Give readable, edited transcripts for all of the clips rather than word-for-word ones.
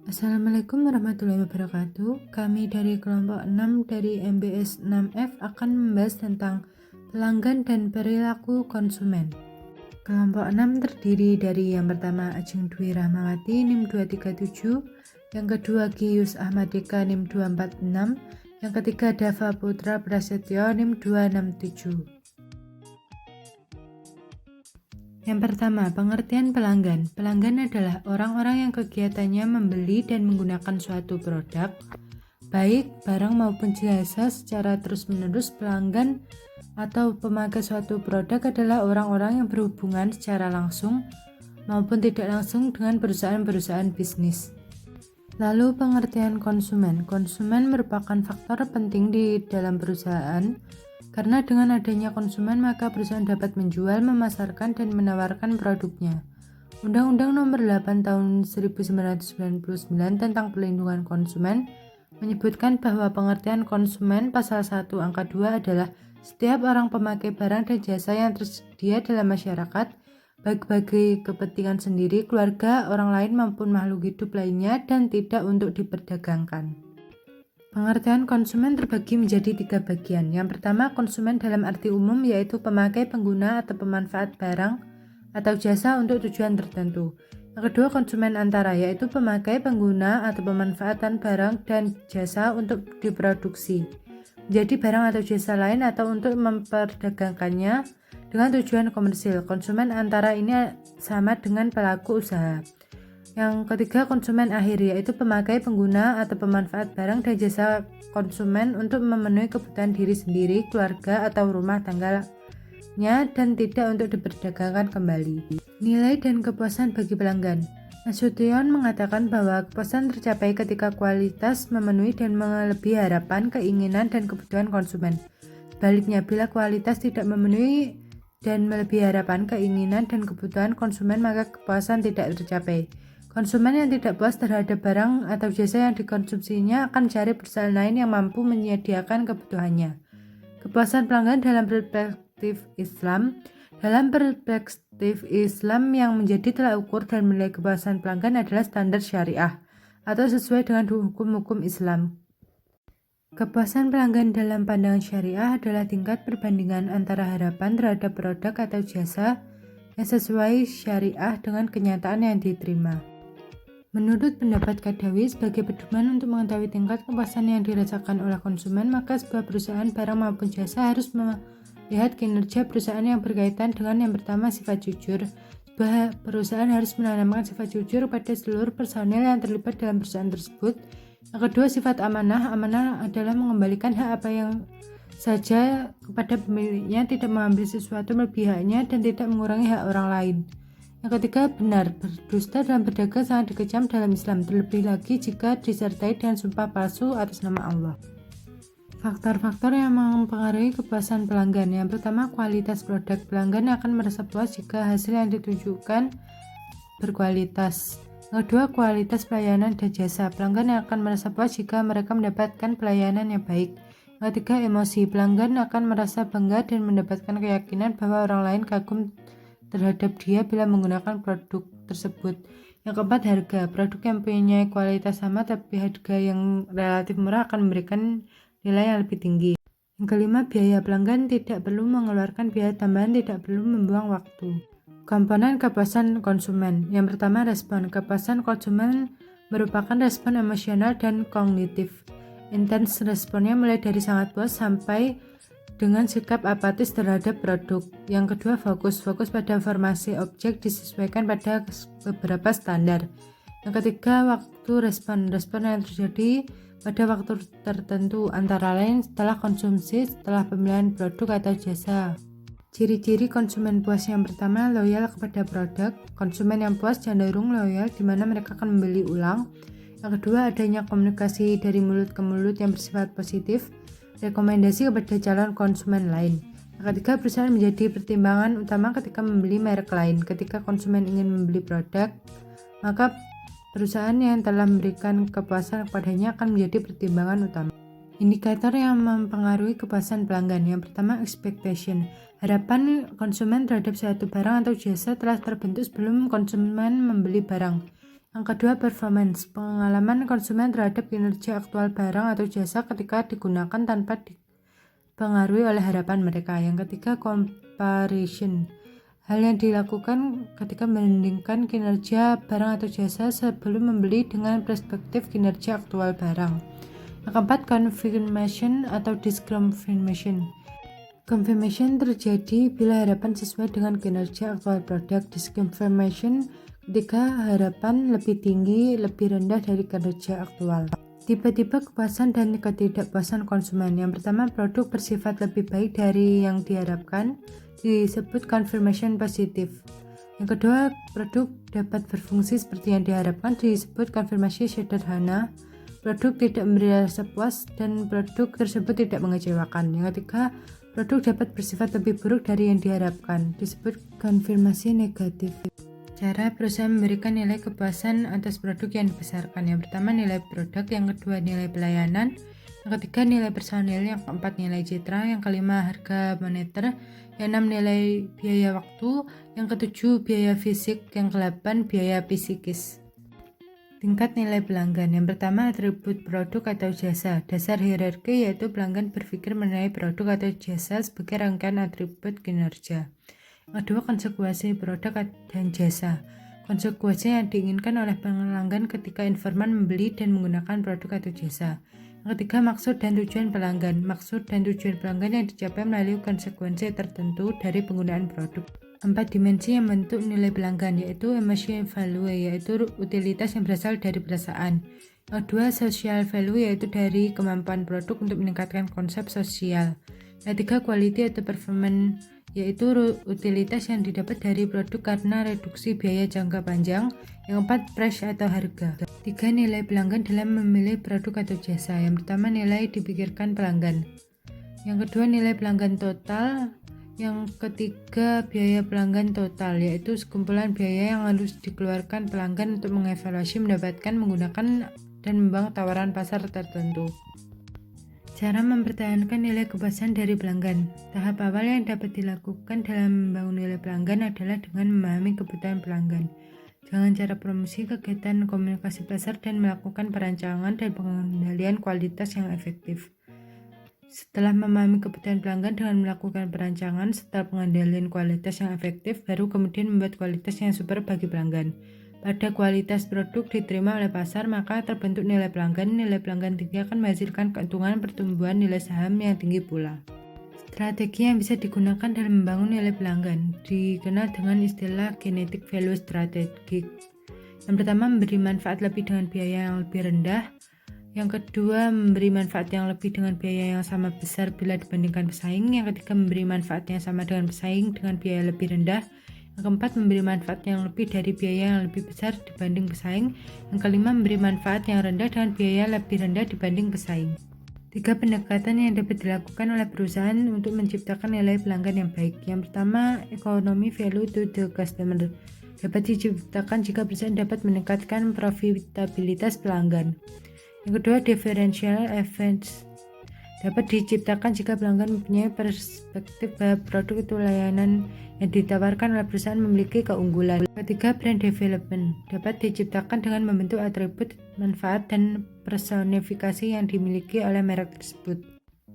Assalamualaikum warahmatullahi wabarakatuh. Kami dari kelompok 6 dari MBS 6F akan membahas tentang pelanggan dan perilaku konsumen. Kelompok 6 terdiri dari yang pertama Ajeng Dwi Rahmawati NIM 237, yang kedua Giyus Ahmad Dika NIM 246, yang ketiga Dava Putra Prasetyo NIM 267. Yang pertama, pengertian pelanggan. Pelanggan adalah orang-orang yang kegiatannya membeli dan menggunakan suatu produk, baik barang maupun jasa secara terus-menerus. Pelanggan atau pemakai suatu produk adalah orang-orang yang berhubungan secara langsung maupun tidak langsung dengan perusahaan-perusahaan bisnis. Lalu pengertian konsumen. Konsumen merupakan faktor penting di dalam perusahaan. Karena dengan adanya konsumen, maka perusahaan dapat menjual, memasarkan, dan menawarkan produknya. Undang-Undang Nomor 8 Tahun 1999 tentang Perlindungan Konsumen menyebutkan bahwa pengertian konsumen pasal 1 angka 2 adalah setiap orang pemakai barang dan jasa yang tersedia dalam masyarakat, baik bagi kepentingan sendiri, keluarga, orang lain maupun makhluk hidup lainnya, dan tidak untuk diperdagangkan. Pengertian konsumen terbagi menjadi 3 bagian. Yang pertama, konsumen dalam arti umum, yaitu pemakai, pengguna, atau pemanfaat barang atau jasa untuk tujuan tertentu. Yang kedua, konsumen antara, yaitu pemakai, pengguna, atau pemanfaatan barang dan jasa untuk diproduksi menjadi barang atau jasa lain atau untuk memperdagangkannya dengan tujuan komersil. Konsumen antara ini sama dengan pelaku usaha. Yang ketiga, konsumen akhir, yaitu pemakai, pengguna, atau pemanfaat barang dan jasa konsumen untuk memenuhi kebutuhan diri sendiri, keluarga, atau rumah tangganya dan tidak untuk diperdagangkan kembali. Nilai dan kepuasan bagi pelanggan. Nasution mengatakan bahwa kepuasan tercapai ketika kualitas memenuhi dan melebihi harapan, keinginan, dan kebutuhan konsumen. Sebaliknya, bila kualitas tidak memenuhi dan melebihi harapan, keinginan, dan kebutuhan konsumen, maka kepuasan tidak tercapai. Konsumen yang tidak puas terhadap barang atau jasa yang dikonsumsinya akan mencari perusahaan lain yang mampu menyediakan kebutuhannya. Kepuasan pelanggan dalam perspektif Islam. Dalam perspektif Islam, yang menjadi tolak ukur dan menilai kepuasan pelanggan adalah standar syariah atau sesuai dengan hukum-hukum Islam. Kepuasan pelanggan dalam pandangan syariah adalah tingkat perbandingan antara harapan terhadap produk atau jasa yang sesuai syariah dengan kenyataan yang diterima. Menurut pendapat Qadawi, sebagai pedoman untuk mengetahui tingkat kepuasan yang dirasakan oleh konsumen, maka sebuah perusahaan barang maupun jasa harus melihat kinerja perusahaan yang berkaitan dengan yang pertama, sifat jujur. Sebuah perusahaan harus menanamkan sifat jujur pada seluruh personel yang terlibat dalam perusahaan tersebut. Yang kedua, sifat amanah. Amanah adalah mengembalikan hak apa yang saja kepada pemiliknya, tidak mengambil sesuatu melebihi haknya, dan tidak mengurangi hak orang lain. Yang ketiga, benar. Berdusta dan berdagang sangat dikecam dalam Islam, terlebih lagi jika disertai dengan sumpah palsu atas nama Allah. Faktor-faktor yang mempengaruhi kepuasan pelanggan. Yang pertama, kualitas produk. Pelanggan akan merasa puas jika hasil yang ditunjukkan berkualitas. Yang kedua, kualitas pelayanan dan jasa. Pelanggan akan merasa puas jika mereka mendapatkan pelayanan yang baik. Yang ketiga, emosi. Pelanggan akan merasa bangga dan mendapatkan keyakinan bahwa orang lain kagum terhadap dia bila menggunakan produk tersebut. Yang keempat, harga. Produk yang punya kualitas sama tapi harga yang relatif murah akan memberikan nilai yang lebih tinggi. Yang kelima, biaya. Pelanggan tidak perlu mengeluarkan biaya tambahan, tidak perlu membuang waktu. Komponen kepuasan konsumen. Yang pertama, respon. Kepuasan konsumen merupakan respon emosional dan kognitif. Intens responnya mulai dari sangat puas sampai dengan sikap apatis terhadap produk. Yang kedua, fokus. Fokus pada formasi objek disesuaikan pada beberapa standar. Yang ketiga, waktu respon. Respon yang terjadi pada waktu tertentu, antara lain setelah konsumsi, setelah pemilihan produk atau jasa. Ciri-ciri konsumen puas. Yang pertama, loyal kepada produk. Konsumen yang puas cenderung loyal, di mana mereka akan membeli ulang. Yang kedua, adanya komunikasi dari mulut ke mulut yang bersifat positif. Rekomendasi kepada calon konsumen lain. Yang ketiga, perusahaan menjadi pertimbangan utama ketika membeli merek lain. Ketika konsumen ingin membeli produk, maka perusahaan yang telah memberikan kepuasan kepadanya akan menjadi pertimbangan utama. Indikator yang mempengaruhi kepuasan pelanggan. Yang pertama, expectation. Harapan konsumen terhadap suatu barang atau jasa telah terbentuk sebelum konsumen membeli barang. Yang kedua, performance, pengalaman konsumen terhadap kinerja aktual barang atau jasa ketika digunakan tanpa dipengaruhi oleh harapan mereka. Yang ketiga, comparison, hal yang dilakukan ketika membandingkan kinerja barang atau jasa sebelum membeli dengan perspektif kinerja aktual barang. Yang keempat, confirmation atau disconfirmation. Confirmation terjadi bila harapan sesuai dengan kinerja aktual produk. Disconfirmation ketika harapan lebih tinggi, lebih rendah dari kinerja aktual. Tipe-tipe kepuasan dan ketidakpuasan konsumen. Yang pertama, produk bersifat lebih baik dari yang diharapkan, disebut confirmation positif. Yang kedua, produk dapat berfungsi seperti yang diharapkan, disebut konfirmasi sederhana. Produk tidak memberi rasa puas dan produk tersebut tidak mengecewakan. Yang ketiga, produk dapat bersifat lebih buruk dari yang diharapkan, disebut konfirmasi negatif. Cara perusahaan memberikan nilai kepuasan atas produk yang dibesarkan. Yang pertama, nilai produk. Yang kedua, nilai pelayanan. Yang ketiga, nilai personil. Yang keempat, nilai citra. Yang kelima, harga moneter. Yang enam, nilai biaya waktu. Yang ketujuh, biaya fisik. Yang kedelapan, biaya psikis. Tingkat nilai pelanggan. Yang pertama, atribut produk atau jasa. Dasar hierarki yaitu pelanggan berpikir mengenai produk atau jasa sebagai rangkaian atribut kinerja. Yang kedua, konsekuensi produk dan jasa. Konsekuensi yang diinginkan oleh pelanggan ketika informan membeli dan menggunakan produk atau jasa. Yang ketiga, maksud dan tujuan pelanggan. Maksud dan tujuan pelanggan yang dicapai melalui konsekuensi tertentu dari penggunaan produk. 4 dimensi yang membentuk nilai pelanggan, yaitu emotional value, yaitu utilitas yang berasal dari perasaan. Yang kedua, social value, yaitu dari kemampuan produk untuk meningkatkan konsep sosial. Yang ketiga, quality atau performance, yaitu utilitas yang didapat dari produk karena reduksi biaya jangka panjang. Yang keempat, price atau harga. 3 nilai pelanggan dalam memilih produk atau jasa. Yang pertama, nilai dipikirkan pelanggan. Yang kedua, nilai pelanggan total. Yang ketiga, biaya pelanggan total, yaitu sekumpulan biaya yang harus dikeluarkan pelanggan untuk mengevaluasi, mendapatkan, menggunakan, dan membangun tawaran pasar tertentu. Cara mempertahankan nilai kepuasan dari pelanggan. Tahap awal yang dapat dilakukan dalam membangun nilai pelanggan adalah dengan memahami kebutuhan pelanggan. Dengan cara promosi, kegiatan komunikasi pasar, dan melakukan perancangan dan pengendalian kualitas yang efektif. Setelah memahami kebutuhan pelanggan dengan melakukan perancangan serta pengendalian kualitas yang efektif, baru kemudian membuat kualitas yang super bagi pelanggan. Pada kualitas produk diterima oleh pasar, maka terbentuk nilai pelanggan. Nilai pelanggan tinggi akan menghasilkan keuntungan pertumbuhan nilai saham yang tinggi pula. Strategi yang bisa digunakan dalam membangun nilai pelanggan dikenal dengan istilah kinetic value strategy. Yang pertama, memberi manfaat lebih dengan biaya yang lebih rendah. Yang kedua, memberi manfaat yang lebih dengan biaya yang sama besar bila dibandingkan pesaing. Yang ketiga, memberi manfaat yang sama dengan pesaing dengan biaya lebih rendah. Yang keempat, memberi manfaat yang lebih dari biaya yang lebih besar dibanding pesaing. Yang kelima, memberi manfaat yang rendah dengan biaya lebih rendah dibanding pesaing. 3 pendekatan yang dapat dilakukan oleh perusahaan untuk menciptakan nilai pelanggan yang baik. Yang pertama, ekonomi value to the customer. Dapat diciptakan jika perusahaan dapat meningkatkan profitabilitas pelanggan. Yang kedua, differential advantage. Dapat diciptakan jika pelanggan mempunyai perspektif bahwa produk itu layanan yang ditawarkan oleh perusahaan memiliki keunggulan. Ketiga, brand development. Dapat diciptakan dengan membentuk atribut, manfaat, dan personifikasi yang dimiliki oleh merek tersebut.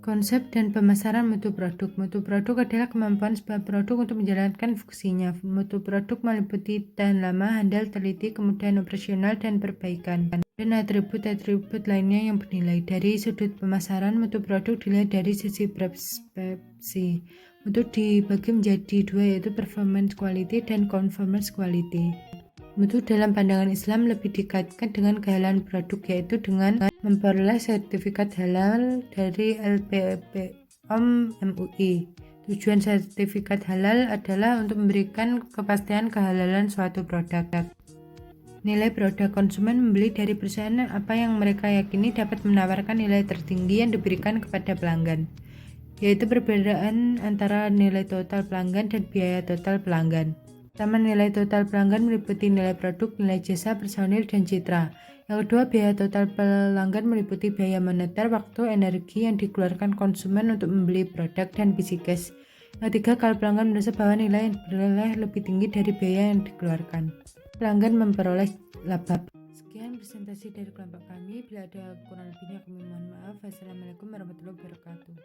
Konsep dan pemasaran mutu produk. Mutu produk adalah kemampuan sebuah produk untuk menjalankan fungsinya. Mutu produk meliputi tahan lama, handal, teliti, kemudahan operasional, dan perbaikan. Dan atribut-atribut lainnya yang bernilai. Dari sudut pemasaran, mutu produk dilihat dari sisi persepsi. Mutu dibagi menjadi dua, yaitu performance quality dan conformance quality. Mutu dalam pandangan Islam lebih dikaitkan dengan kehalalan produk, yaitu dengan memperoleh sertifikat halal dari LPOM MUI. Tujuan sertifikat halal adalah untuk memberikan kepastian kehalalan suatu produk. Nilai produk. Konsumen membeli dari perusahaan apa yang mereka yakini dapat menawarkan nilai tertinggi yang diberikan kepada pelanggan, yaitu perbedaan antara nilai total pelanggan dan biaya total pelanggan. Pertama, nilai total pelanggan meliputi nilai produk, nilai jasa, personil, dan citra. Yang kedua, biaya total pelanggan meliputi biaya moneter, waktu, energi yang dikeluarkan konsumen untuk membeli produk, dan psikis. Yang ketiga, kalau pelanggan merasa bahwa nilai yang diperoleh lebih tinggi dari biaya yang dikeluarkan. pelanggan memperoleh laba. Sekian presentasi dari kelompok kami. Bila ada kurang lebihnya kami mohon maaf. Wassalamualaikum warahmatullahi wabarakatuh.